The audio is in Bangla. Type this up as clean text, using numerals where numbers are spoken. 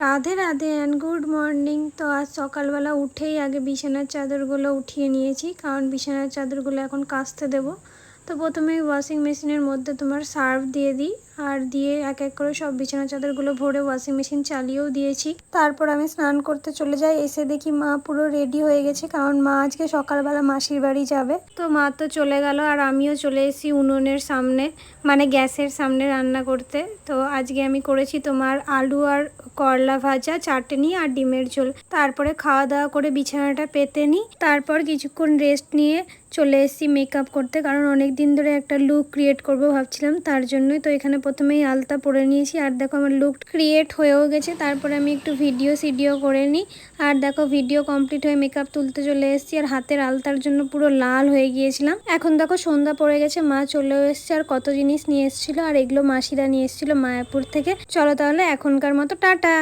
Radhe Radhe and good morning. তো আজ সকালবেলা উঠেই আগে বিছানার চাদরগুলো উঠিয়ে নিয়েছি, কারণ বিছানার চাদরগুলো এখন কাচতে দেবো। তো প্রথমেই ওয়াশিং মেশিনের মধ্যে তোমার সার্ফ দিয়ে দিই, আর দিয়ে এক এক করে সব বিছানার চাদরগুলো ভরে ওয়াশিং মেশিন চালিয়েও দিয়েছি। তারপর আমি স্নান করতে চলে যাই। এসে দেখি মা পুরো রেডি হয়ে গেছে, কারণ মা আজকে সকালবেলা মাসির বাড়ি যাবে। তো মা তো চলে গেল, আর আমিও চলে এসেছি উনুনের সামনে, মানে গ্যাসের সামনে রান্না করতে। তো আজকে আমি করেছি তোমার আলু আর করলা ভাজা, চাটনি আর ডিমের ঝোল। তারপরে খাওয়া দাওয়া করে বিছানাটা পেতে নিই, তারপর কিছুক্ষণ রেস্ট নিয়ে চলে এসেছি মেকআপ করতে, কারণ অনেক দিন ধরে একটা লুক ক্রিয়েট করবো ভাবছিলাম, তার জন্যই। তো এখানে প্রথমেই আলতা পরে নিয়েছি, আর দেখো আমার লুক ক্রিয়েট হয়েও গেছে। তারপরে আমি একটু ভিডিও করে নিই, আর দেখো ভিডিও কমপ্লিট হয়ে মেকআপ তুলতে চলে এসেছি, আর হাতের আলতার জন্য পুরো লাল হয়ে গিয়েছিলাম। এখন দেখো সন্ধ্যা পড়ে গেছে, মা চলেও এসছে, আর কত জিনিস নিয়ে এসেছিলো, আর এগুলো মাসিরা নিয়ে এসেছিলো মায়াপুর থেকে। চলো তাহলে এখনকার মতো টাটা।